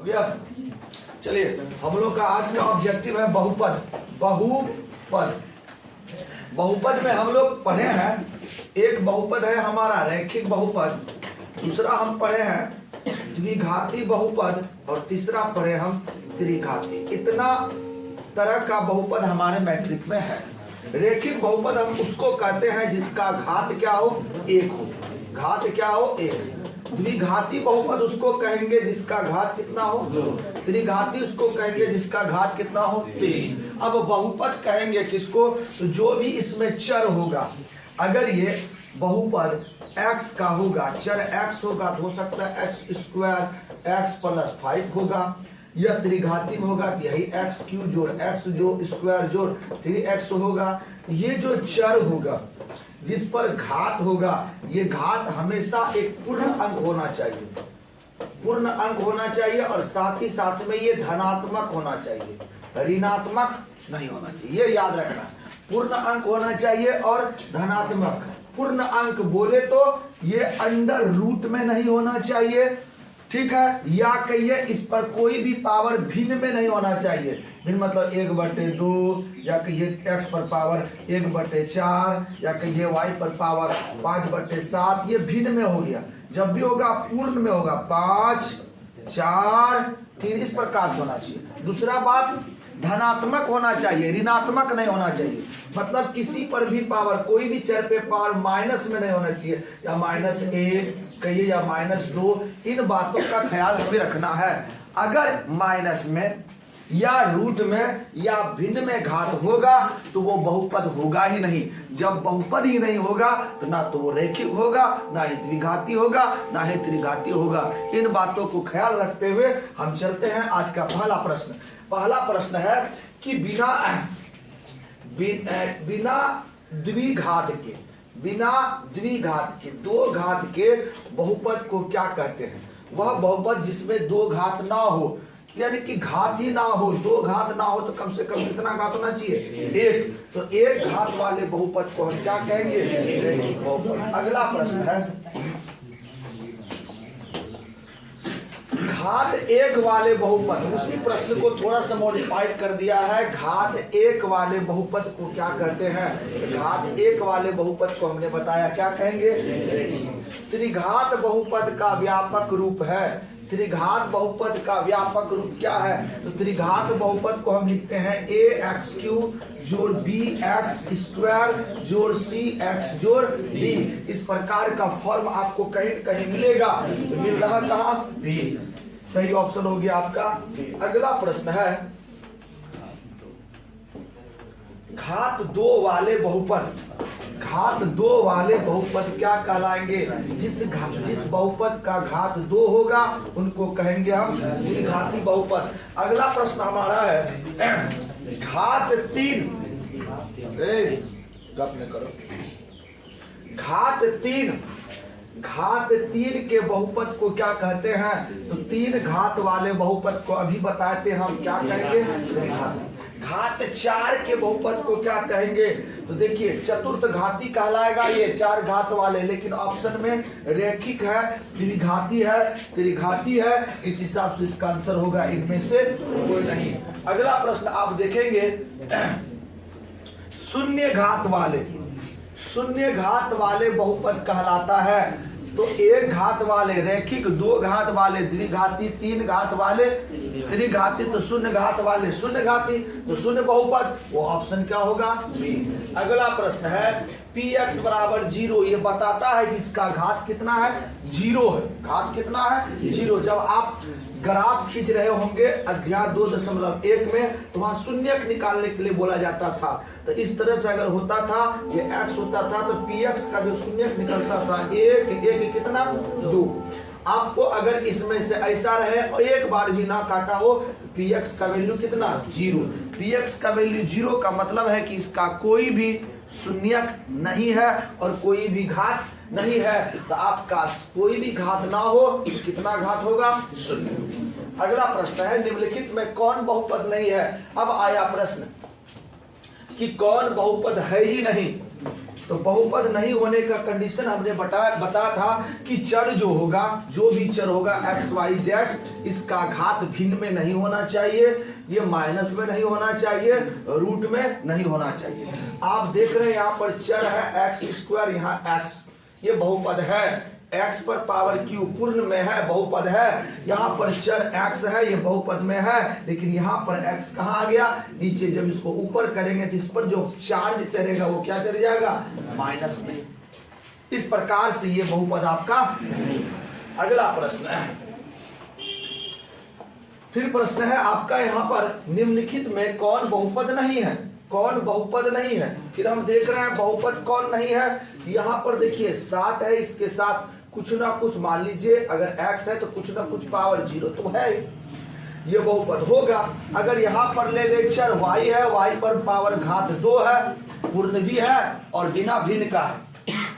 हो गया। चलिए हम लोग का आज का ऑब्जेक्टिव है बहुपद। बहुपद में हम लोग पढ़े हैं, एक बहुपद है हमारा रैखिक बहुपद, दूसरा हम पढ़े हैं द्विघाती बहुपद और तीसरा पढ़े हम त्रिघाती। इतना तरह का बहुपद हमारे मैट्रिक में है। रैखिक बहुपद हम उसको कहते हैं जिसका घात क्या हो, एक हो। घात क्या हो, एक। द्विघाती बहुपद उसको कहेंगे जिसका घात कितना हो, दो। त्रिघाती उसको कहेंगे जिसका घात कितना हो, तीन। अब बहुपद कहेंगे किसको, तो जो भी इसमें चर होगा। अगर ये बहुपद x का होगा, चर x होगा तो हो सकता है x स्क्वायर x प्लस 5 होगा। यह त्रिघाती में होगा तो यही x क्यू जोड़ x जो स्क्वायर जोड़ 3x होगा। ये जो चर होगा जिस पर घात होगा, ये घात हमेशा एक पूर्ण अंक होना चाहिए, पूर्ण अंक होना चाहिए और साथ ही साथ में ये धनात्मक होना चाहिए, ऋणात्मक नहीं होना चाहिए। ये याद रखना, पूर्ण अंक होना चाहिए और धनात्मक। पूर्ण अंक बोले तो ये अंडर रूट में नहीं होना चाहिए, ठीक है, या कहिए इस पर कोई भी पावर भिन्न में नहीं होना चाहिए। भिन्न मतलब 1/2 या कहिए x पर पावर 1/4 या कहिए y पर पावर 5/7, ये भिन्न में हो गया। जब भी होगा पूर्ण में होगा 5, 4, 3 इस प्रकार से होना चाहिए। दूसरा बात, धनात्मक होना चाहिए, ऋणात्मक नहीं होना चाहिए। मतलब किसी पर भी पावर, कोई भी चर पे पावर माइनस में नहीं होना चाहिए, या -1 कहिए या -2। इन बातों का ख्याल हमें रखना है। अगर माइनस में या रूट में या भिन्न में घात होगा तो वो बहुपद होगा ही नहीं। जब बहुपद ही नहीं होगा तो ना तो वो रैखिक होगा, ना ही द्विघाती होगा, ना ही त्रिघाती होगा। इन बातों को ख्याल रखते हुए हम चलते हैं आज का पहला प्रश्न। पहला प्रश्न है कि बिना द्विघात के दो घात के बहुपद को क्या कहते हैं। वह बहुपद जिसमें दो घात ना हो, यानी कि घात ही ना हो, दो घात ना हो तो कम से कम कितना घात होना चाहिए, एक। तो एक घात वाले बहुपद को हम क्या कहेंगे, रैखिक बहुपद। अगला प्रश्न है घात एक वाले बहुपद। उसी प्रश्न को थोड़ा सा मॉडिफाइड कर दिया है। घात एक वाले बहुपद को क्या कहते हैं, घात एक वाले बहुपद को हमने बताया क्या कहेंगे, रैखिक। त्रिघात बहुपद का व्यापक रूप है। त्रिघात बहुपद का व्यापक रूप क्या है, तो त्रिघात बहुपद को हम लिखते हैं ax³ जोड़ bx स्क्वायर जोड़ cx जोड़ d। इस प्रकार का फॉर्म आपको कहीं न कहीं मिलेगा, तो मिल रहा कहाँ, b। सही ऑप्शन हो गया आपका b। अगला प्रश्न है घात दो वाले बहुपद। घात दो वाले बहुपद क्या कहलाएंगे, जिस बहुपद का घात दो होगा उनको कहेंगे हम द्विघाती बहुपद। अगला प्रश्न हमारा है घात तीन। गप न करो। घात तीन के बहुपद को क्या कहते हैं, तो तीन घात वाले बहुपद को अभी बताते हम क्या कहेंगे, त्रिघाती। घात चार के बहुपद को क्या कहेंगे, तो देखिए चतुर्थ घाती कहलाएगा ये, चार घात वाले। लेकिन ऑप्शन में रैखिक है, द्विघाती है, त्रिघाती है, इस हिसाब से इसका आंसर होगा इनमें से कोई नहीं। अगला प्रश्न आप देखेंगे शून्य घात वाले बहुपद कहलाता है। तो एक घात वाले रैखिक, दो घात वाले द्विघाती, तीन घात वाले त्रिघाती, तो शून्य घात वाले शून्य घाती, तो शून्य बहुपद, वो ऑप्शन क्या होगा, बी। अगला प्रश्न है px बराबर 0। ये बताता है कि इसका घात कितना है, 0 है। घात कितना है, 0। जब आप ग्राफ खींच रहे होंगे अध्याय 2.1 में, तो वहां शून्यक निकालने के लिए बोला जाता था। तो इस तरह से अगर होता था, ये x होता था, तो px का जो शून्यक निकलता था 1 कितना, 2। आपको अगर इसमें से ऐसा रहे और एक बार भी ना काटा हो, px का वैल्यू कितना, 0। px का वैल्यू 0 का मतलब है कि इसका कोई भी शून्यक नहीं है और कोई भी घात नहीं है। तो आपका कोई भी घात ना हो, कितना घात होगा, 0। अगला प्रश्न है निम्नलिखित में कौन बहुपद नहीं है। अब आया प्रश्न कि कौन बहुपद है ही नहीं। तो बहुपद नहीं होने का कंडीशन हमने बताया था कि चर जो होगा, जो भी चर होगा एक्स वाई जेड, इसका घात भिन्न में नहीं होना चाहिए, ये माइनस में नहीं होना चाहिए, रूट में नहीं होना चाहिए। आप देख रहे हैं यहाँ पर चर है एक्स स्क्वायर, यहाँ एक्स, ये बहुपद है, x पर पावर q पूर्ण में है, बहुपद है। यहाँ पर चर x है, ये बहुपद में है, लेकिन यहाँ पर x कहाँ आ गया, नीचे। जब इसको ऊपर करेंगे तो इस पर जो चार्ज चलेगा वो क्या चले जाएगा, माइनस में। इस प्रकार से ये बहुपद आपका। अगला प्रश्न है, फिर प्रश्न है आपका यहाँ पर निम्नलिखित में कौन बहुपद नहीं है, कौन बहुपद नहीं है। फिर हम देख रहे हैं बहुपद कौन नहीं है। यहाँ पर देखिए 7 है, इसके साथ कुछ ना कुछ, मान लीजिए अगर x है तो कुछ ना कुछ पावर 0 तो है, ये बहुपद होगा। अगर यहाँ पर ले ले चर y है, y पर पावर घात 2 है, पूर्ण भी है और बिना भिन्न का है।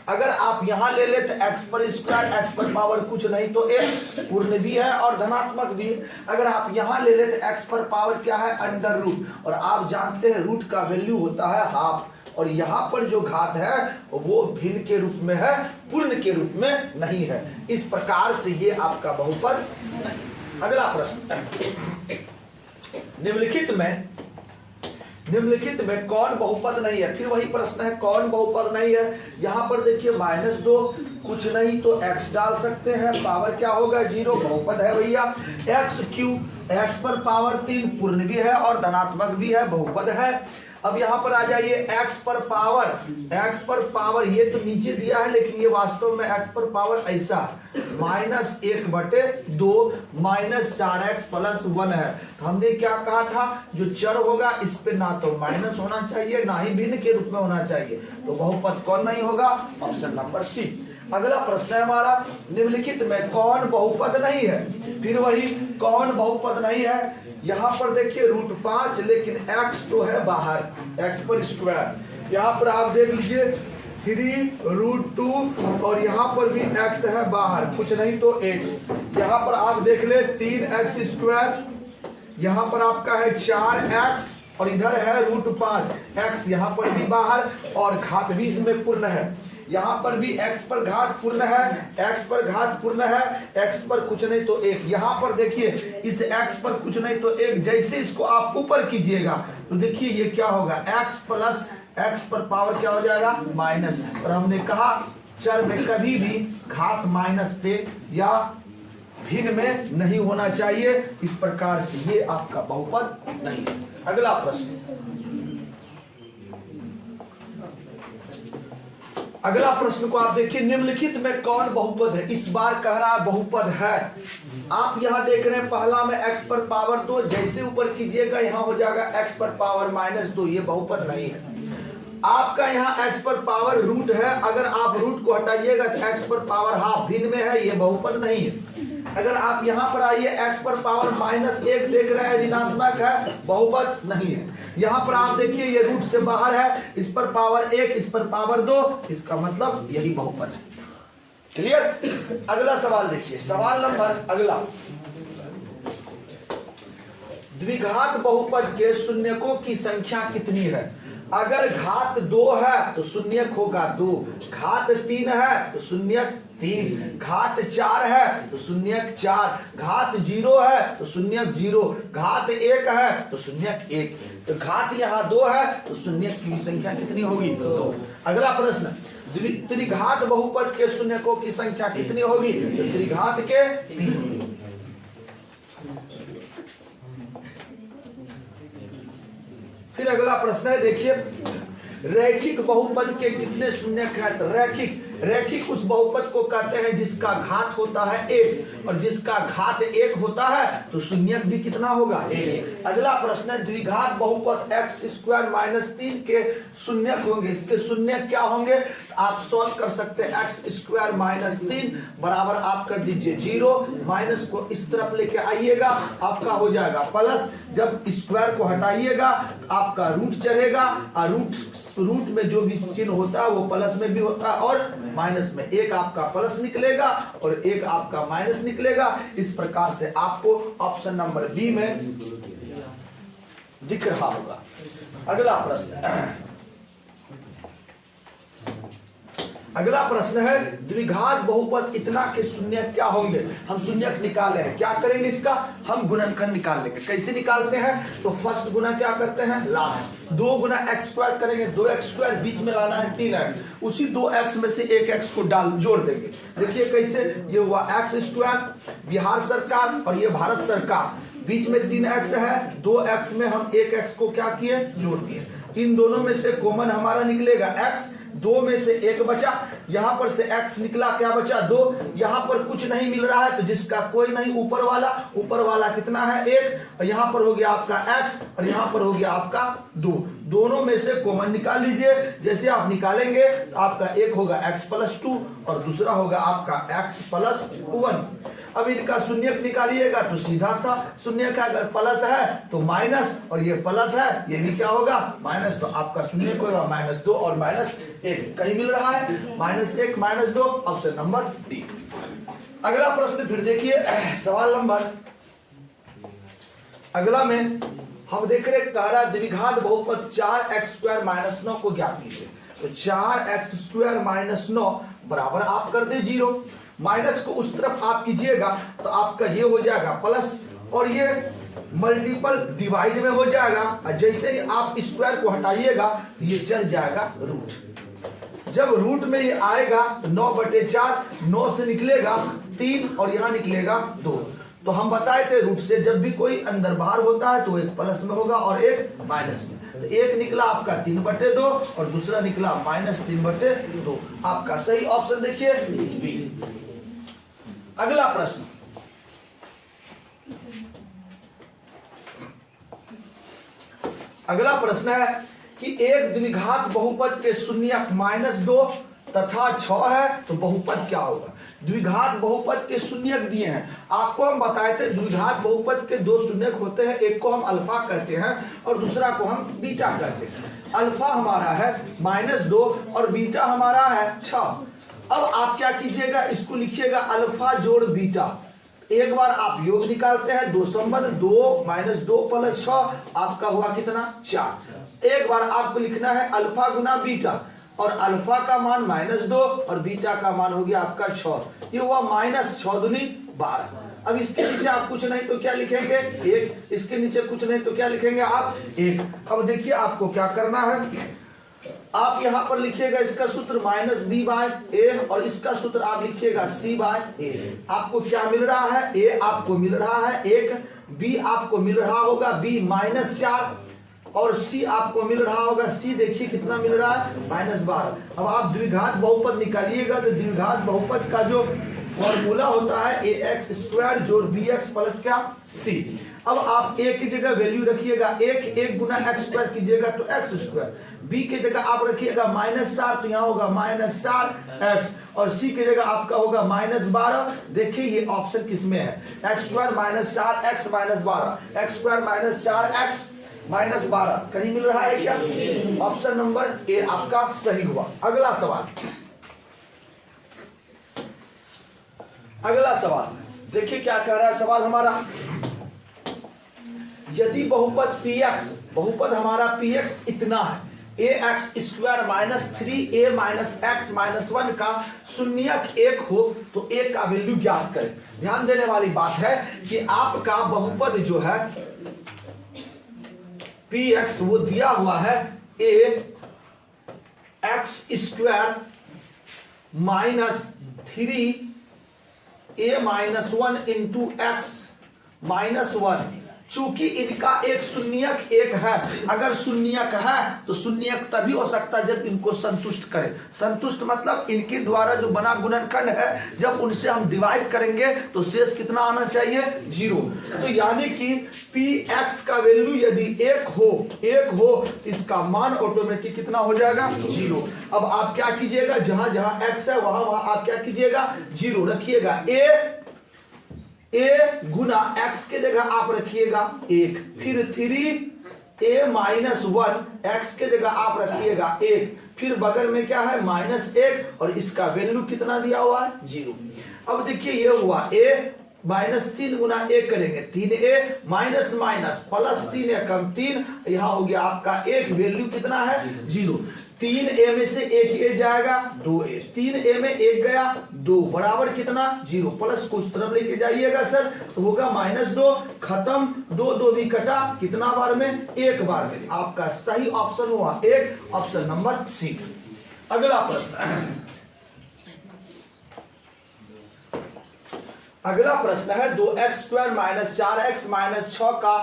अगर आप यहाँ ले ले तो x पर स्क्वायर, x पर पावर कुछ नहीं तो 1, पूर्ण भी है और धनात्मक भी। अगर आप यहाँ ले ले तो x पर पावर क्या है, अंडर रूट, और आप जानते हैं रूट का वैल्यू होता है हाफ, और यहाँ पर जो घात है वो भिन्न के रूप में है, पूर्ण के रूप में नहीं है। इस प्रकार से ये आपका बहुपद नहीं। अगला प्रश्न, निम्नलिखित में कौन बहुपद नहीं है। फिर वही प्रश्न है कौन बहुपद नहीं है। यहाँ पर देखिए -2, कुछ नहीं तो x डाल सकते हैं, पावर क्या होगा 0, बहुपद है भैया। x³ x पर पावर 3, पूर्ण भी है और धनात्मक भी है, बहुपद है। अब यहाँ पर आ जाइए x पर पावर, ये तो नीचे दिया है लेकिन ये वास्तव में x पर पावर ऐसा -1/2 -4x + 1 है। तो हमने क्या कहा था, जो चर होगा इस पे ना तो माइनस होना चाहिए ना ही भिन्न के रूप में होना चाहिए, तो बहुपद कौन नहीं होगा, ऑप्शन नंबर सी। अगला प्रश्न है हमारा, निम्नलिखित में कौन बहुपद नहीं है। फिर वही कौन बहुपद नहीं है। यहाँ पर देखिए √5, लेकिन x तो है बाहर, x पर स्क्वायर। यहाँ पर आप देख लीजिए 3√2 और यहाँ पर भी x है बाहर, कुछ नहीं तो 1। यहाँ पर आप देख ले 3x², यहाँ पर आपका है 4x और इधर है √5, x यहाँ पर भी बाहर और घात भी इसमें पूर्ण है। यहाँ पर भी x पर घात पूर्ण है, x पर घात पूर्ण है, x पर कुछ नहीं तो 1। यहाँ पर देखिए इस x पर कुछ नहीं तो 1, जैसे इसको आप ऊपर कीजिएगा तो देखिए ये क्या होगा, x प्लस x पर पावर क्या हो जाएगा, माइनस। और हमने कहा चर में कभी भी घात माइनस पे या भिन्न में नहीं होना चाहिए। इस प्रकार से ये आपका बहुपद नहीं है। अगला प्रश्न, अगला प्रश्न को आप देखिए, निम्नलिखित में कौन बहुपद है। इस बार कह रहा है बहुपद है। आप यहां देख रहे हैं पहला में x पर पावर 2, जैसे ऊपर कीजिएगा यहां हो जाएगा x पर पावर -2, ये बहुपद नहीं है। आपका यहाँ x पर पावर रूट है, अगर आप रूट को हटाइएगा तो x पर पावर हाफ, भिन्न में है, ये बहुपद नहीं है। अगर आप यहाँ पर आइए x पर पावर -1 देख रहे हैं, ऋणात्मक है, बहुपद नहीं है। यहाँ पर आप देखिए ये रूट से बाहर है, इस पर पावर 1, इस पर पावर 2, इसका मतलब यही बहुपद है। क्लियर। अगला सवाल देखिए, सवाल नंबर अगला, द्विघात बहुपद के शून्यकों की संख्या कितनी है। अगर घात 2 है तो शून्यक होगा 2, घात 3 है तो शून्यक 3, घात 4 है तो शून्यक 4, घात 0 है तो शून्यक 0, घात 1 है तो शून्यक 1। तो घात यहाँ 2 है तो शून्यक की संख्या कितनी होगी, 2। अगला प्रश्न, त्रिघात बहुपद के शून्यकों की संख्या कितनी होगी, तो त्रिघात के 3। फिर अगला प्रश्न है, देखिए रैखिक बहुपद के कितने शून्यक हैं। तो रैखिक उस बहुपद को कहते हैं जिसका घात होता है 1 और जिसका घात 1 होता है तो शून्यक भी कितना होगा, 1। अगला प्रश्न है, द्विघात बहुपद x² - 3 के शून्यक होंगे। इसके शून्यक क्या होंगे, आप सॉल्व कर सकते हैं। x² - 3 बराबर आप कर दीजिए 0, माइनस को इस तरफ लेके आइएगा, आपका हो जाएगा प्लस। जब स्क्वायर को हटाइएगा आपका रूट चढ़ेगा, और रूट में जो भी चिन्ह होता है वो प्लस में भी होता है और माइनस में। एक आपका प्लस निकलेगा और एक आपका माइनस निकलेगा। इस प्रकार से आपको ऑप्शन नंबर बी में दिख रहा होगा। अगला प्रश्न, अगला प्रश्न है द्विघात बहुपद इतना के शून्यक क्या होंगे। हम शून्यक निकाले हैं, क्या करेंगे इसका, हम गुणनखंड निकाल लेंगे। कैसे निकालते हैं, तो फर्स्ट गुना क्या करते हैं, लास्ट 2 गुना एक्स स्क्वायर करेंगे, 2x स्क्वायर बीच में लाना है 3x, उसी 2x में से एक x को डाल जोड़ देंगे। देखिए कैसे, ये हुआ x स्क्वायर बिहार सरकार और ये भारत सरकार, बीच में 3x है, 2x में हम 1x को क्या किए, जोड़ दिए। इन दोनों में से कॉमन हमारा निकलेगा x, 2 में से 1 बचा, यहां पर से x निकला, क्या बचा 2, यहां पर कुछ नहीं मिल रहा है तो जिसका कोई नहीं, ऊपर वाला कितना है 1, और यहां पर हो गया आपका x और यहां पर हो गया आपका 2, दोनों में से कॉमन निकाल लीजिए। जैसे आप निकालेंगे तो आपका एक होगा x + 2 और दूसरा होगा आपका x + 1। अब इनका शून्यक निकालिएगा तो सीधा सा शून्यक है, अगर प्लस है तो माइनस और ये प्लस है, ये भी क्या होगा माइनस, तो आपका शून्यक होगा -2 और -1, कहीं मिल रहा है -1 -2, ऑप्शन नंबर डी। अगला प्रश्न फिर देखिए, सवाल नंबर अगला में हम देख रहे कह रहा द्विघात बहुपद 4x² - 9 को ज्ञात कीजिए। तो 4x² - 9 बराबर आप कर दे 0, माइनस को उस तरफ आप कीजिएगा तो आपका ये हो जाएगा प्लस और ये मल्टीपल डिवाइड में हो जाएगा, और जैसे ही आप स्क्वायर को हटाइएगा तो ये चल जाएगा रूट। जब रूट में ये आएगा तो 9/4, 9 से निकलेगा 3 और यहां निकलेगा 2। तो हम बताए थे रूट से जब भी कोई अंदर बाहर होता है तो एक प्लस में होगा और एक माइनस में। तो एक निकला आपका 3/2 और दूसरा निकला -3/2। आपका सही ऑप्शन देखिए बी। अगला प्रश्न, अगला प्रश्न है कि एक द्विघात बहुपद के शून्यक -2 तथा 6 है तो बहुपद क्या होगा। द्विघात बहुपद के शून्यक दिए हैं, आपको हम बताए थे द्विघात बहुपद के 2 शून्यक होते हैं, एक को हम अल्फा कहते हैं और दूसरा को हम बीटा कहते हैं। अल्फा हमारा है -2 और बीटा हमारा है 6। अब आप क्या कीजिएगा, इसको लिखिएगा अल्फा जोड़ बीटा, एक बार आप योग निकालते हैं, 2 संबंध 2 -2 + 6 आपका हुआ कितना 4। एक बार आपको लिखना है अल्फा गुना बीटा, और अल्फा का मान -2 और बीटा का मान हो गया आपका 6, ये हुआ -6 दूनी 12। अब इसके नीचे आप कुछ नहीं तो क्या लिखेंगे 1, इसके नीचे कुछ नहीं तो क्या लिखेंगे आप 1। अब देखिए आपको क्या करना है, आप यहां पर लिखिएगा इसका सूत्र -b/a और इसका सूत्र आप लिखिएगा c/a। आपको क्या मिल रहा है, a आपको मिल रहा है 1, b आपको मिल रहा होगा b -4 और c आपको मिल रहा होगा c देखिए कितना मिल रहा है -12। अब आप द्विघात बहुपद निकालिएगा तो द्विघात बहुपद का जो फॉर्मूला होता है ax² जोड़ bx प्लस क्या c। अब आप a की जगह वैल्यू रखिएगा 1 गुना x² कीजिएगा तो x², b की जगह आप रखिएगा -4 तो यहाँ होगा -4x और c की जगह आपका होगा -12। देखिए ये ऑप्शन किसमें है, x² -4x -12, x² -4x -12 कहीं मिल रहा है क्या, ऑप्शन नंबर ए आपका सही हुआ। अगला सवाल, अगला सवाल देखिए क्या कह रहा है सवाल हमारा, यदि बहुपद px, बहुपद हमारा px इतना है ax² -3a x 1 का शून्यक 1 हो तो a का वैल्यू ज्ञात करें। ध्यान देने वाली बात है कि आपका बहुपद जो है px वो दिया हुआ है ax² -3a - 1 इंटू x -1। चूंकि इनका एक शून्यक 1 है, अगर शून्यक है तो शून्यक तभी हो सकता है जब इनको संतुष्ट करें। संतुष्ट मतलब इनके द्वारा जो बना गुणनखंड है जब उनसे हम डिवाइड करेंगे तो शेष कितना आना चाहिए 0। तो यानी कि px का वैल्यू यदि 1 हो इसका मान ऑटोमेटिक कितना हो जाएगा 0। अब आप क्या कीजिएगा, जहां जहां x है वहां वहां आप क्या कीजिएगा 0 रखिएगा, a गुना x के जगह आप रखिएगा 1, फिर 3a - 1 x के जगह आप रखिएगा 1, फिर बगल में क्या है -1 और इसका वैल्यू कितना दिया हुआ है 0। अब देखिए ये हुआ a -3 गुना 1 करेंगे 3a माइनस प्लस 3a कम 3, यहां हो गया आपका 1, वैल्यू कितना है 0। 3a में से एक a जाएगा 2a, 3a में एक गया 2 बराबर कितना 0, प्लस को उस तरफ लेके जाइएगा सर तो होगा -2, खत्म 2 2 भी कटा, कितना बार में एक बार में। आपका सही ऑप्शन हुआ एक, ऑप्शन नंबर सी। अगला प्रश्न, अगला प्रश्न है 2x² - 4x - 6 का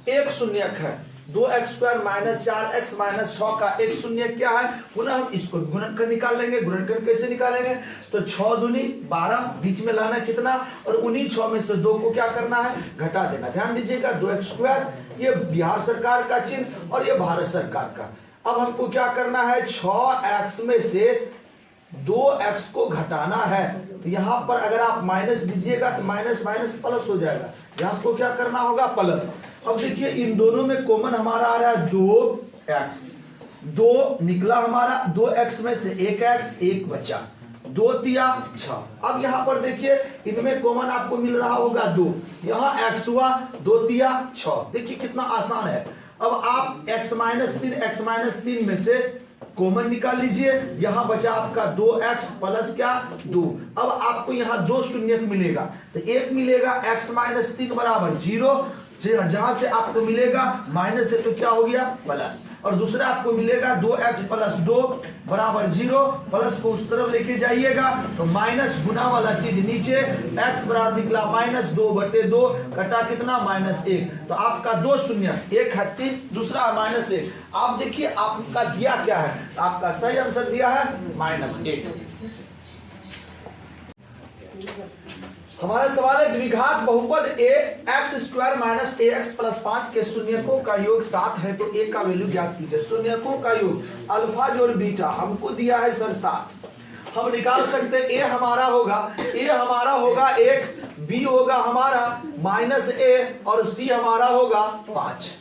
एक शून्यक है। 2x² - 4x - 6 का एक शून्यक क्या है, पुनः हम इसको गुणनखंड निकाल लेंगे। गुणनखंड कैसे निकालेंगे, तो 6 दूनी 12, बीच में लाना कितना, और उन्हीं 6 में से 2 को क्या करना है, घटा देना। ध्यान दीजिएगा 2x², ये बिहार सरकार का चिन्ह और ये भारत सरकार का। अब हमको क्या करना है, 6x में से 2x को घटाना है। तो यहाँ पर अगर आप माइनस दीजिएगा तो माइनस माइनस प्लस हो जाएगा, यहाँ को क्या करना होगा, प्लस। अब देखिए इन दोनों में कॉमन हमारा आ रहा है 2x, 2 निकला हमारा, 2x में से 1x, 1 बचा, 2 तिया 6। अब यहाँ पर देखिए इनमें कॉमन आपको मिल रहा होगा 2, यहाँ x हुआ 2 तिया 6। देखिए कितना आसान है। अब आप x - 3 में से कॉमन निकाल लीजिए, यहां बचा आपका 2x प्लस क्या 2। अब आपको यहां 2 शून्यक मिलेगा, तो एक मिलेगा x - 3 बराबर 0, जहां से आपको मिलेगा माइनस से तो क्या हो गया प्लस, और दूसरा आपको मिलेगा 2x + 2 बराबर 0, प्लस को उस तरफ लेके जाइएगा तो माइनस गुना वाला चीज नीचे, x बराबर निकला -2/2, कटा कितना -1। तो आपका 2 शून्य, एक है 3, दूसरा -1। आप देखिए आपका दिया क्या है, आपका सही आंसर दिया है -1। हमारा सवाल है द्विघात बहुपद ax² - ax + 5 के शून्यकों का योग 7 है तो a का वैल्यू ज्ञात कीजिए। शून्यकों का योग अल्फा जोड़ बीटा हमको दिया है सर 7, हम निकाल सकते हैं a हमारा होगा 1, b होगा हमारा -a और c हमारा होगा 5।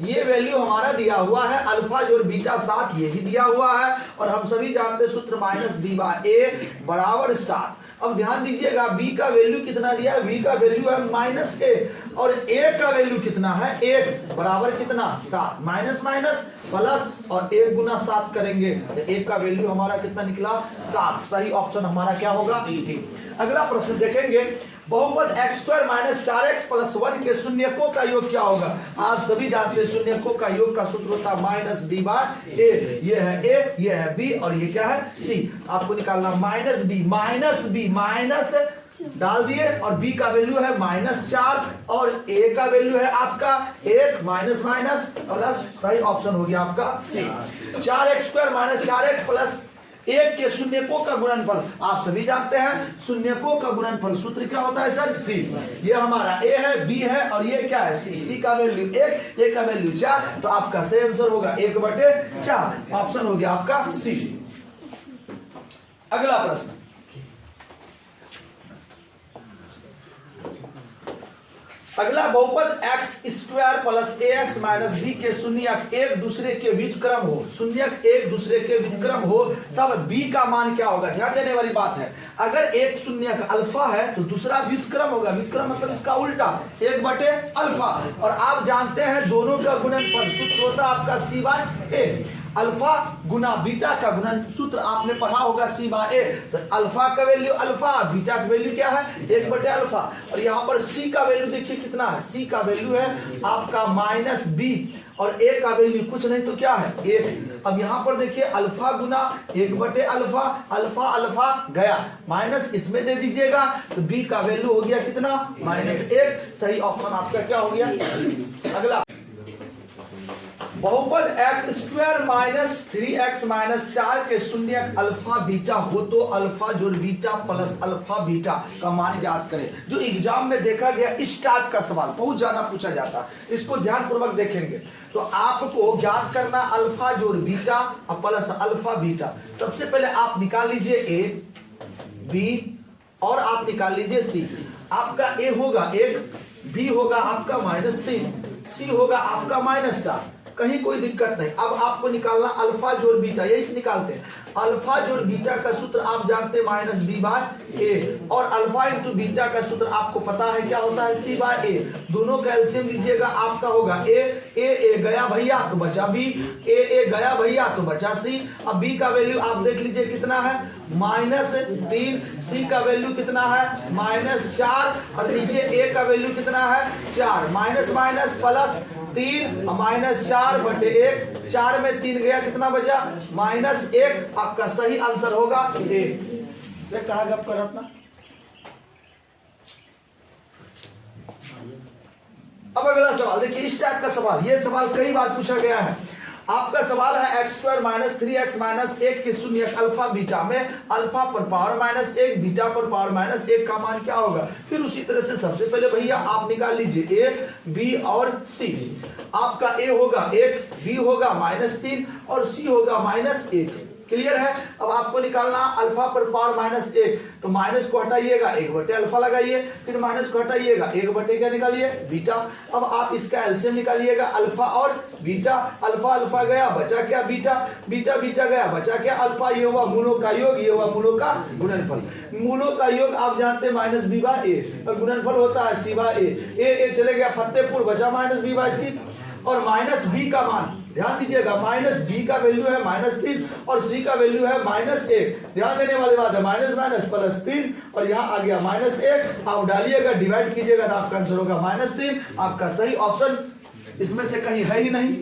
ये वैल्यू हमारा दिया हुआ है, अल्फा जोड़ बीटा 7 ये भी दिया हुआ है, और हम सभी जानते सूत्र -b/a बराबर 7। अब ध्यान दीजिएगा b का वैल्यू कितना दिया है, b का वैल्यू है -a और a का वैल्यू कितना है 1 बराबर कितना 7, माइनस माइनस प्लस और 1 गुना 7 करेंगे तो a का वैल्यू हमारा कितना निकला 7। सही ऑप्शन हमारा क्या होगा डी। अगला प्रश्न देखेंगे, बहुपद x² - 4x + 1 के शून्यकों का योग क्या होगा। आप सभी जानते हैं शून्यकों का योग का सूत्र होता है -b/a, ये है a, ये है b और ये क्या है c। आपको निकालना -b माइनस डाल दिए और b का वैल्यू है -4 और a का वैल्यू है आपका 1 माइनस माइनस प्लस। सही ऑप्शन हो गया आपका c। 4x² - 4x + 1 के शून्यकों का गुणनफल आप सभी जानते हैं, शून्यकों का गुणनफल सूत्र क्या होता है सर c। ये हमारा a है, b है और ये क्या है c का वैल्यू 1, a का वैल्यू 4, तो आपका सही आंसर होगा 1/4। ऑप्शन हो गया आपका c। अगला प्रश्न, अगला बहुपद x² + ax - b के शून्यक एक दूसरे के व्युत्क्रम हो, शून्यक एक दूसरे के व्युत्क्रम हो तब b का मान क्या होगा। ध्यान देने वाली बात है, अगर एक शून्यक अल्फा है तो दूसरा व्युत्क्रम होगा, व्युत्क्रम मतलब इसका उल्टा 1/अल्फा, और आप जानते हैं दोनों का गुणनफल सूत्र होता है आपका c/a। अल्फा गुना बीटा का गुणन सूत्र आपने पढ़ा होगा c/a, तो अल्फा का वैल्यू अल्फा, बीटा का वैल्यू क्या है 1/अल्फा, और यहाँ पर c का वैल्यू देखिए कितना है, c का वैल्यू है आपका -b और a का वैल्यू कुछ नहीं तो क्या है 1। अब यहाँ पर देखिए अल्फा गुना 1/अल्फा, अल्फा अल्फा गया माइनस इसमें दे दीजिएगा तो b का वैल्यू हो गया कितना -1। सही ऑप्शन आपका क्या हो गया। अगला बहुपद x² - 3x - 4 के शून्यक अल्फा बीटा हो तो अल्फा जोड़ बीटा प्लस अल्फा बीटा का मान ज्ञात करें। जो एग्जाम में देखा गया इस टाइप का सवाल बहुत ज्यादा पूछा जाता है, इसको ध्यान पूर्वक देखेंगे तो आपको ज्ञात करना अल्फा जोड़ बीटा प्लस अल्फा बीटा। सबसे पहले आप निकाल लीजिए a, b और आप निकाल लीजिए c। आपका a होगा 1, b होगा आपका -3, c होगा आपका -4, कहीं कोई दिक्कत नहीं। अब आपको निकालना अल्फा जोड़ बीटा, यही से निकालते हैं। अल्फा जोड़ बीटा का सूत्र आप जानते हैं माइनस बी बाय ए, और अल्फा इंटू बीटा का सूत्र आपको पता है क्या होता है, सी बाय ए। दोनों का एलसीएम लीजिएगा, आपका होगा ए गया भैया तो बचा बी, ए गया भैया तो बचा सी। अब बी का वैल्यू आप देख लीजिए कितना है, -3, सी का वैल्यू कितना है, -4, और नीचे ए का वैल्यू कितना है 4, माइनस माइनस प्लस 3 -4 बटे 1, 4 में 3 गया कितना बचा -1। आपका सही आंसर होगा ए। कहा गप कर अपना। अब अगला सवाल देखिए, इस टाइप का सवाल, ये सवाल कई बार पूछा गया है। आपका सवाल है x² - 3x - 1 के शून्य अल्फा बीटा में अल्फा पर पावर -1 बीटा पर पावर -1 का मान क्या होगा। फिर उसी तरह से सबसे पहले भैया आप निकाल लीजिए ए, बी और सी। आपका ए होगा 1, बी होगा -3 और सी होगा -1। क्लियर है। अब आपको निकालना अल्फा पर पावर -1, तो माइनस को हटाइएगा 1 बटे अल्फा लगाइए, फिर माइनस को हटाइएगा 1 बटे क्या निकालिए बीटा। अब आप इसका एलसीएम निकालिएगा अल्फा और बीटा, अल्फा अल्फा गया बचा क्या बीटा, बीटा बीटा गया बचा क्या अल्फा। ये हुआ मूलों का योग, ये हुआ मूलों का गुणनफल। मूलों का योग आप जानते हैं माइनस बी बाय ए, और गुणनफल होता है सी बाय ए चले गया फतेहपुर, बचा माइनस बी बाय सी। और माइनस बी का मान ध्यान दीजिएगा, माइनस बी का वैल्यू है -3 और सी का वैल्यू है -1। ध्यान देने वाली बात है, माइनस माइनस प्लस 3 और यहाँ आ गया -1। आप डालिएगा, डिवाइड कीजिएगा तो आपका आंसर होगा -3। आपका सही ऑप्शन इसमें से कहीं है ही नहीं,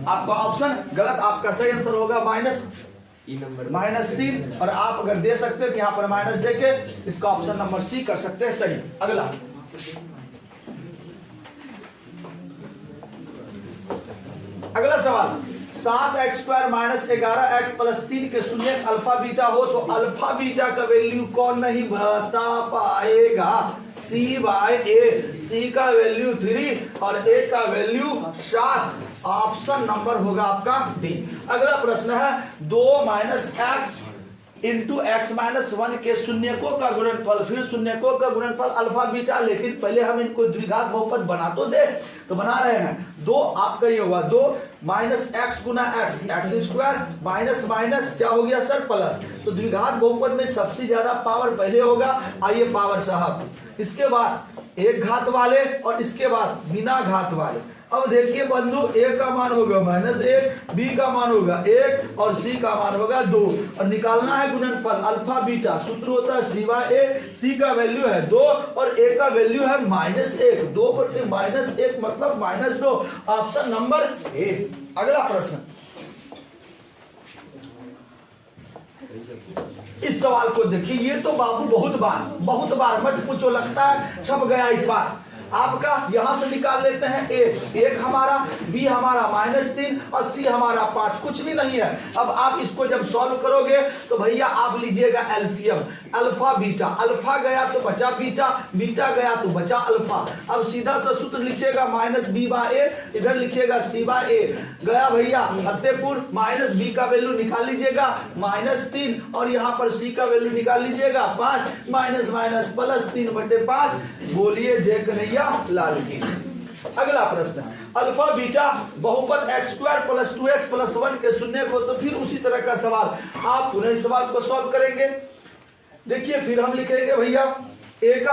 आपका ऑप्शन गलत। आपका सही आंसर होगा -3। और आप अगर दे सकते तो यहाँ पर माइनस देके इसका ऑप्शन नंबर सी कर सकते हैं सही। अगला अगला सवाल, 7x² - 11x + 3 के शून्य अल्फा बीटा हो तो अल्फा बीटा का वैल्यू कौन नहीं बता पाएगा। सी बाय ए, सी का वैल्यू 3 और ए का वैल्यू 7। ऑप्शन नंबर होगा आपका डी। अगला प्रश्न है 2 - x इंटू x - 1 के शून्यकों का गुणनफल। फिर शून्यकों का गुणनफल अल्फा बीटा, लेकिन पहले हम इनको द्विघात बहुपद बना तो दे, तो बना रहे हैं। 2 आपका ये हुआ 2 -x गुना x² माइनस माइनस क्या हो गया सर प्लस। तो द्विघात बहुपद में सबसे ज्यादा पावर पहले होगा, आइए पावर साहब। इसके बाद एक घात वाले और इसके बाद बिना घात वाले। अब देखिए बंधु, ए का मान होगा -1, बी का मान होगा 1 और सी का मान होगा 2। और निकालना है गुणनफल अल्फा बीटा, सूत्र होता है सी बाय ए। सी का वैल्यू है 2 और ए का वैल्यू है -1। 2 बटे -1 मतलब -2। Option number A. अगला प्रश्न, इस सवाल को देखिए, ये तो बाबू बहुत बार मत पूछो, लगता है छप गया इस बार। आपका यहां से निकाल लेते हैं ए, 1 हमारा, बी हमारा -3 और सी हमारा 5, कुछ भी नहीं है। अब आप इसको जब सॉल्व करोगे तो भैया आप लीजिएगा एलसीएम अल्फा बीटा, अल्फा गया तो बचा बीटा, बीटा गया तो बचा अल्फा। अब सीधा सा सूत्र लिखिएगा -b बाय ए, इधर लिखिएगा c बाय ए। गया भैया फतेहपुर, -b का वैल्यू निकाल लीजिएगा -3 और यहाँ पर c का वैल्यू निकाल लीजिएगा 5, माइनस माइनस प्लस 3 बटे 5। बोलिए जय कन्हैया लाल की। अगला प्रश्न, अल्फा बीटा बहुपद x² + 2x + 1 के शून्य को, तो फिर उसी तरह का सवाल आप पुनः इस सवाल को सॉल्व करेंगे। देखिए फिर हम लिखेंगे भैया ए का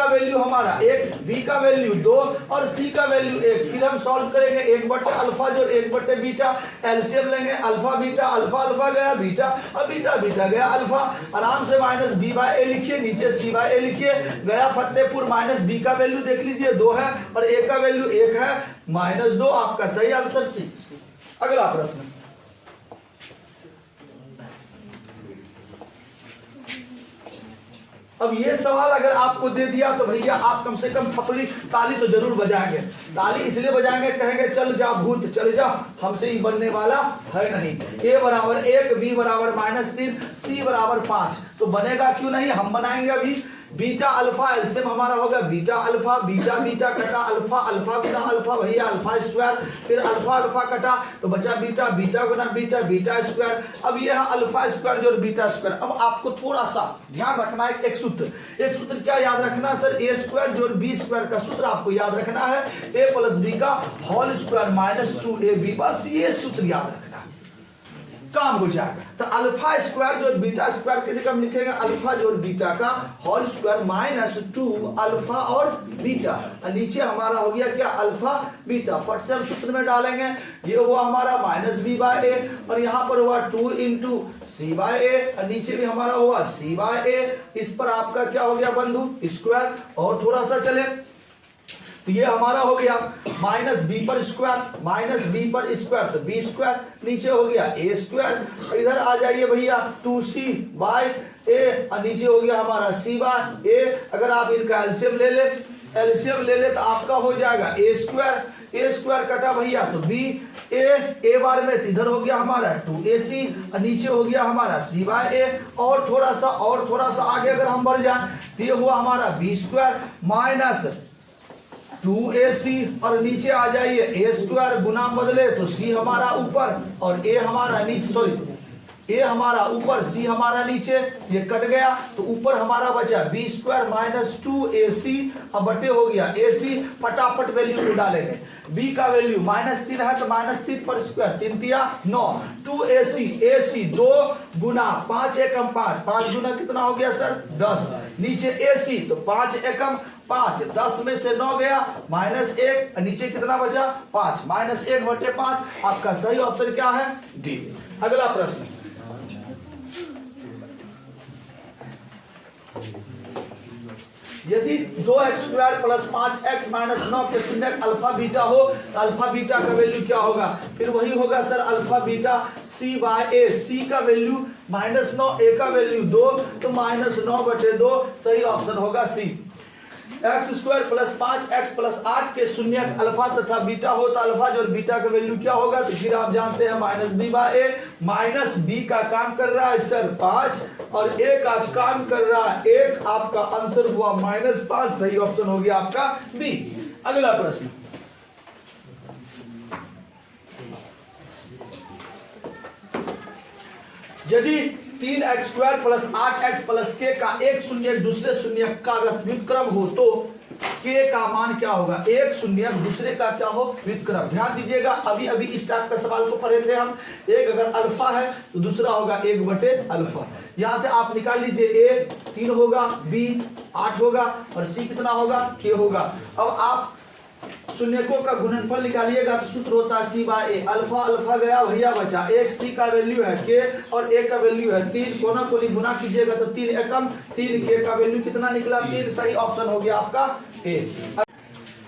वैल्यू हमारा 1, बी का वैल्यू 2 और सी का वैल्यू 1। फिर हम सॉल्व करेंगे 1 बटे अल्फा जोड़ 1 बटे बीटा, एलसीएम लेंगे अल्फा बीटा, अल्फा अल्फा गया बीटा और बीटा बीटा गया अल्फा। आराम से -b बाय ए लिखिए, नीचे c बाय ए लिखिए। गया फतेहपुर, -b का वैल्यू देख लीजिए 2 है और ए का वैल्यू 1 है -2। आपका सही आंसर सी। अगला प्रश्न, अब ये सवाल अगर आपको दे दिया तो भैया आप कम से कम थपड़ी ताली तो जरूर बजाएंगे। ताली इसलिए बजाएंगे, कहेंगे चल जा भूत चल जा, हमसे ही बनने वाला है नहीं। a बराबर 1, b बराबर -3, c बराबर 5, तो बनेगा क्यों नहीं, हम बनाएंगे अभी। बीटा अल्फा एलसीएम हमारा होगा बीटा अल्फा, बीटा बीटा कटा अल्फा, अल्फा गुना अल्फा भैया अल्फा स्क्वायर, फिर अल्फा अल्फा कटा तो बचा बीटा, बीटा गुना बीटा बीटा स्क्वायर। अब ये है अल्फा स्क्वायर जो बीटा स्क्वायर। अब आपको थोड़ा सा ध्यान रखना है एक सूत्र क्या याद रखना सर, ए स्क्वायर जो बी स्क्वायर का सूत्र आपको याद रखना है, ए प्लस बी का होल स्क्वायर माइनस 2ab, बस ये सूत्र याद रखना, काम हो जाएगा। तो अल्फा स्क्वायर जो बीटा स्क्वायर की जगह हम लिखेंगे अल्फा जो बीटा का होल स्क्वायर माइनस 2 अल्फा और बीटा, और नीचे हमारा हो गया क्या अल्फा बीटा, फट से हम सूत्र में डालेंगे, ये हुआ हमारा माइनस बी बाय ए, और यहाँ पर हुआ 2 इंटू सी बाय ए, और नीचे भी हमारा हुआ सी बाय ए, इस पर आपका क्या हो गया बंधु स्क्वायर, और थोड़ा सा चले तो ये हमारा हो गया माइनस बी पर स्क्वायर, माइनस बी पर स्क्वायर तो बी स्क्वायर, नीचे हो गया ए स्क्वायर, इधर आ जाइए भैया 2c बाय ए, और नीचे हो गया हमारा c बाय ए। अगर आप इनका एलसीएम ले ले तो आपका हो जाएगा ए स्क्वायर कटा भैया तो बी ए बार में इधर हो गया हमारा 2ac, और नीचे हो गया हमारा c बाय ए, और थोड़ा सा आगे अगर हम बढ़ जाए तो ये हुआ हमारा बी स्क्वायर माइनस 2ac, और नीचे आ जाइए ए स्क्वायर, गुना बदले तो c हमारा ऊपर और ए हमारा नीचे, सॉरी ए हमारा ऊपर सी हमारा नीचे, ये कट गया तो ऊपर हमारा बचा बी स्क्वायर माइनस 2ac, अब बटे हो गया ac, फटाफट वैल्यू को डालेंगे, b का वैल्यू -3 है तो -3 पर स्क्वायर 3 तिया 9, 2ac 2 गुना 5 एकम 5 गुना कितना हो गया सर 10, नीचे ac तो 5 एकम 5, 10 में से 9 गया -1, नीचे कितना बचा 5, -1 बटे 5, आपका सही ऑप्शन क्या है डी। अगला प्रश्न, यदि 2x² प्लस 5x माइनस 9 के शून्य अल्फा बीटा हो तो अल्फा बीटा का वैल्यू क्या होगा, फिर वही होगा sir alpha beta c by a, c का वैल्यू -9, a का वैल्यू 2 तो -9 बटे 2, सही ऑप्शन होगा सी। x² प्लस 5x प्लस 8 के शून्य अल्फा तथा बीटा हो तो अल्फा जो बीटा का वैल्यू क्या होगा, तो फिर आप जानते हैं -b बाय ए, माइनस b का काम कर रहा है सर 5 और a का काम कर रहा है 1, आपका आंसर हुआ -5, सही ऑप्शन हो गया आपका बी। अगला प्रश्न, यदि 3x² plus 8x plus k का एक शून्य दूसरे शून्य का व्युत्क्रम हो तो k का मान क्या होगा, एक शून्य दूसरे का क्या हो व्युत्क्रम। ध्यान दीजिएगा, अभी इस टाइप का सवाल को पढ़े थे हम, एक अगर अल्फा है तो दूसरा होगा 1 बटे अल्फा, यहां से आप निकाल लीजिए a 3 होगा, b 8 होगा और c कितना होगा k होगा। अब आप शून्यकों का गुणनफल निकालिएगा तो सूत्र होता है c बाय ए, अल्फा गया भैया बचा 1, c का वैल्यू है k और a का वैल्यू है 3, कोना कोनी गुना कीजिएगा तो 3 एकम 3, k का वैल्यू कितना निकला 3, सही ऑप्शन हो गया आपका ए।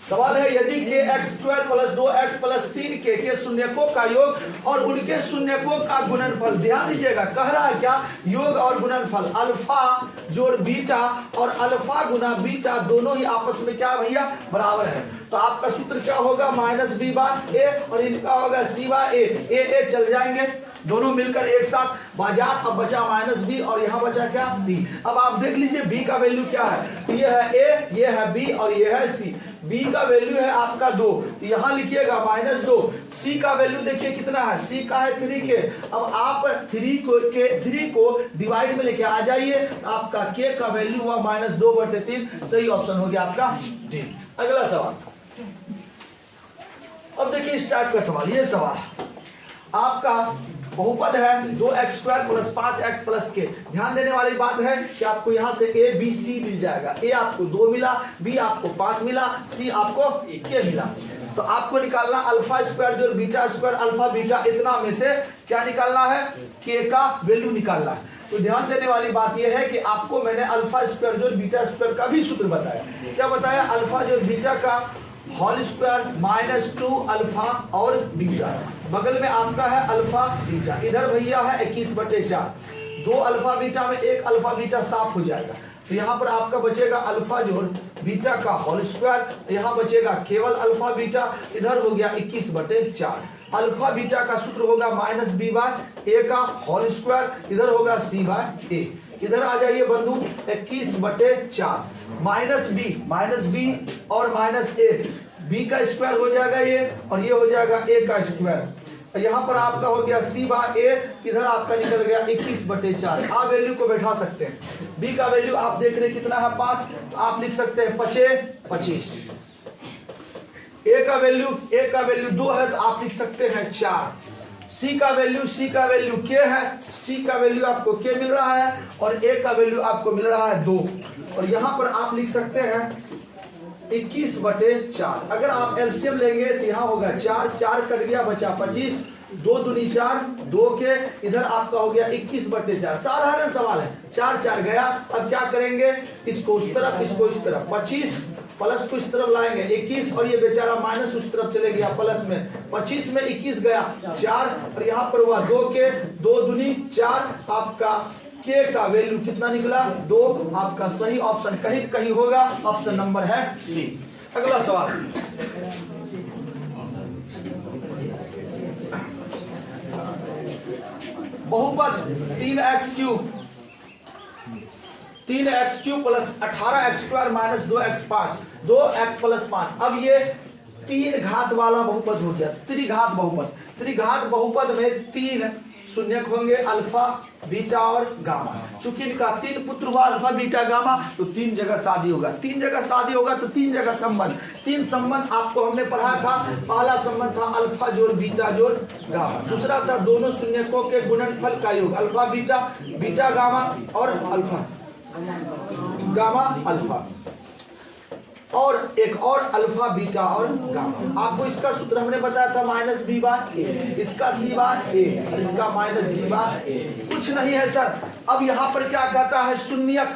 सवाल है यदि kx² plus 2x plus 3k के शून्यकों का योग और उनके शून्यकों का गुणनफल, ध्यान दीजिएगा कह रहा है क्या, योग और गुणनफल, अल्फा जोड़ बीटा और अल्फा गुना बीटा दोनों ही आपस में क्या भैया बराबर है, तो आपका सूत्र क्या होगा -b बाय ए और इनका होगा c बाय ए, चल जाएंगे दोनों मिलकर एक साथ बाजार, अब बचा -b और यहाँ बचा क्या c। अब आप देख लीजिए b का वैल्यू क्या है, ये है a, ये है b और ये है c, b का वैल्यू है आपका 2 तो यहाँ लिखिएगा -2, c का वैल्यू देखिए कितना है, c का है 3k, अब आप 3 को डिवाइड में लेके आ जाइए, आपका k का वैल्यू हुआ -2 बटे 3, सही ऑप्शन हो गया आपका डी। अगला सवाल, अब देखिए इस टाइप का सवाल, ये सवाल आपका बहुपद है 2x² plus 5x plus k। ध्यान देने वाली बात है कि आपको यहां से a b c मिल जाएगा, a आपको 2 मिला, b आपको 5 मिला, c आपको k मिला, तो आपको निकालना अल्फा स्क्वायर जो बीटा स्क्वायर अल्फा बीटा, इतना में से क्या निकालना है, k का वैल्यू निकालना है। तो ध्यान देने वाली बात यह है कि आपको मैंने अल्फा स्क्वायर जो बीटा स्क्वायर का भी सूत्र बताया, क्या बताया, अल्फा जो बीटा का होल स्क्वायर -2 अल्फा और बीटा, बगल में आपका है अल्फा बीटा, इधर भैया है 21/4, 2 अल्फा बीटा में 1 अल्फा बीटा साफ हो जाएगा, तो यहाँ पर आपका बचेगा अल्फा जोड़ बीटा का होल स्क्वायर, यहाँ बचेगा केवल अल्फा बीटा, इधर हो गया 21/4, अल्फा बीटा का सूत्र होगा -b बाय ए का होल स्क्वायर, इधर होगा c बाय ए, इधर आ जाइए बंधु 21/4 माइनस बी और माइनस ए, बी का स्क्वायर हो जाएगा ये और ये हो जाएगा ए का स्क्वायर। यहाँ पर आपका हो गया सी बाय ए, इधर आपका निकल गया 21/4। आप वैल्यू को बैठा सकते हैं। बी का वैल्यू आप देख रहे हैं कितना है 5, तो आप लिख सकते हैं 25। ए का वैल्यू 2 है तो आप लिख सकते हैं 4। सी का वैल्यू के है, सी का वैल्यू आपको के मिल रहा है और ए का वैल्यू आपको मिल रहा है 2, और यहाँ पर आप लिख सकते हैं 21/4। अगर आप एलसीएम लेंगे तो यहाँ होगा 4 कट गया बचा 25, 2 दूनी 4, 2 के इधर आपका हो गया 21/4। साधारण सवाल है, 4 गया। अब क्या करेंगे, इसको उस तरफ इसको इस तरफ, 25 प्लस को इस तरफ लाएंगे 21, और ये बेचारा माइनस उस तरफ चले गया प्लस में। 25 में 21 गया 4, और यहाँ पर हुआ 2 के 2 दूनी 4। आपका के का वैल्यू कितना निकला 2। आपका सही ऑप्शन कहीं कहीं होगा, ऑप्शन नंबर है सी। अगला सवाल, बहुपद 3x³ plus 18x² minus 2x5, 2x plus 5। अब ये 3 घात वाला बहुपद हो गया, त्रिघात बहुपद में 3 शून्यक होंगे, अल्फा बीटा और गामा। चूंकि इनका 3 पुत्र हुआ अल्फा बीटा गामा, तो 3 जगह शादी होगा। 3 जगह शादी होगा तो 3 जगह संबंध। 3 संबंध आपको हमने पढ़ा था। पहला संबंध था अल्फा जोड़ बीटा जोड़ गामा, दूसरा था दोनों शून्यकों के गुणनफल का योग, अल्फा बीटा, बीटा गामा और अल्फा गामा अल्फा, और एक और अल्फा बीटा और गामा। आपको इसका सूत्र हमने बताया था -b/a, इसका c/a और इसका -d/a। कुछ नहीं है सर। अब यहाँ पर क्या कहता है, शून्यक,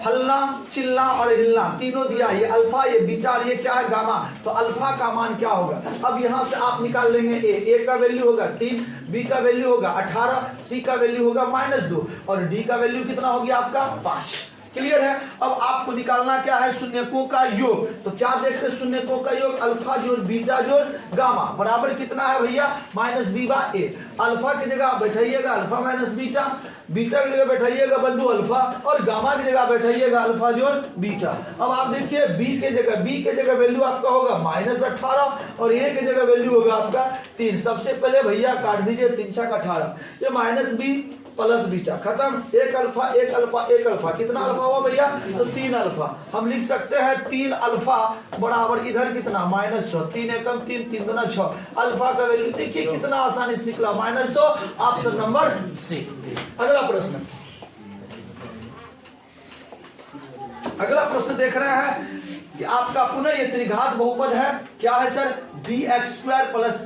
फलना चिलना और हिलना तीनों दिया, ये अल्फा ये बीटा और ये क्या है गामा। तो अल्फा का मान क्या होगा, अब यहाँ से आप निकाल लेंगे ए का वैल्यू होगा 3, बी का वैल्यू होगा 18, सी का वैल्यू होगा -2 और डी का वैल्यू कितना हो गया आपका 5। क्लियर है। अब आपको निकालना क्या है, शून्यकों का योग। तो क्या देखते हैं, शून्यकों का योग अल्फा जोड़ बीटा जोड़ गामा बराबर कितना है भैया -b/a। अल्फा की जगह आप बैठाइएगा अल्फा माइनस बीटा, बीटा की जगह बैठाइएगा बंधु अल्फा, और गामा की जगह बैठाइएगा अल्फा जोड़ बीटा। अब आप देखिए बी के जगह वैल्यू आपका होगा -18 और ए के जगह वैल्यू होगा आपका 3। सबसे पहले भैया काट दीजिए 3 × 18, ये -b प्लस बीटा खत्म। एक अल्फा कितना अल्फा हुआ भैया, तो 3 अल्फा। हम लिख सकते हैं 3 अल्फा बराबर इधर कितना -6, 3 एकम 3, 3 दूना 6। अल्फा का वैल्यू देखिए कितना आसानी से निकला -2, ऑप्शन नंबर सी। अगला प्रश्न देख रहे हैं, ये आपका पुनः ये त्रिघात बहुपद है। क्या है sir, dx² plus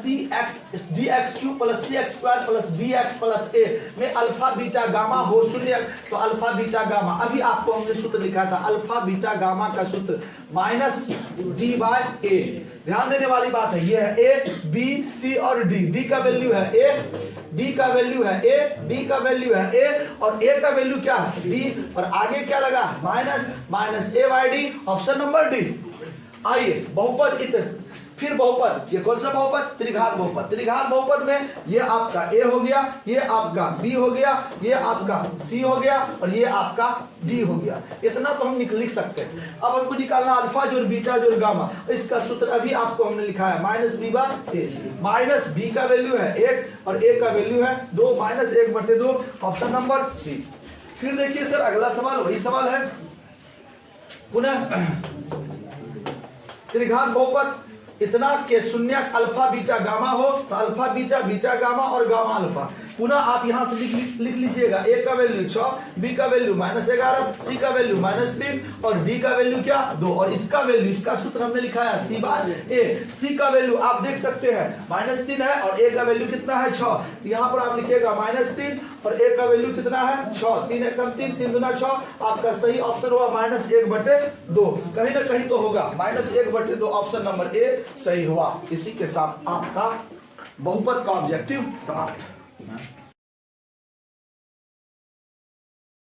dx³ plus cx² plus bx plus a में अल्फा बीटा गामा हो शून्य। तो अल्फा बीटा गामा, अभी आपको हमने सूत्र लिखा था, अल्फा बीटा गामा का सूत्र -d/a। ध्यान देने वाली बात है, ये है a b c और d का वैल्यू है a, d का वैल्यू है a, d का वैल्यू है a और a का वैल्यू क्या है d, और आगे क्या लगा -a/d, ऑप्शन नंबर डी। आइए बहुपद इत्र, फिर बहुपद, ये कौन सा बहुपद, त्रिघात बहुपद। त्रिघात बहुपद में ये आपका a हो गया, ये आपका b हो गया, ये आपका c हो गया और ये आपका d हो गया। इतना तो हम लिख सकते हैं। अब हमको निकालना अल्फा जोड़ बीटा जोड़ गामा, इसका सूत्र अभी आपको हमने लिखा है -b/a। -b का वैल्यू है 1 और a का वैल्यू है 2, -1/2, ऑप्शन नंबर सी। फिर देखिए सर अगला सवाल वही सवाल है, पुनः त्रिघात बहुपद इतना के शून्यक अल्फा बीटा गामा हो, तो अल्फा बीटा, बीटा गामा और गामा अल्फा। पुनः आप यहां से लिख लीजिएगा, ए का वैल्यू 6, बी का वैल्यू -11, सी का वैल्यू -3 और डी का वैल्यू क्या 2, और इसका वैल्यू, इसका सूत्र हमने लिखा है c/a। सी का वैल्यू आप देख सकते हैं -3 है और ए का वैल्यू कितना है 6। यहाँ पर आप लिखिएगा -3 और ए का वैल्यू कितना है 6, 3 एकम 3, 3 दूना 6। आपका सही ऑप्शन हुआ -1/2, कहीं ना कहीं तो होगा -1/2, ऑप्शन नंबर ए सही हुआ। इसी के साथ आपका बहुपद का ऑब्जेक्टिव समाप्त।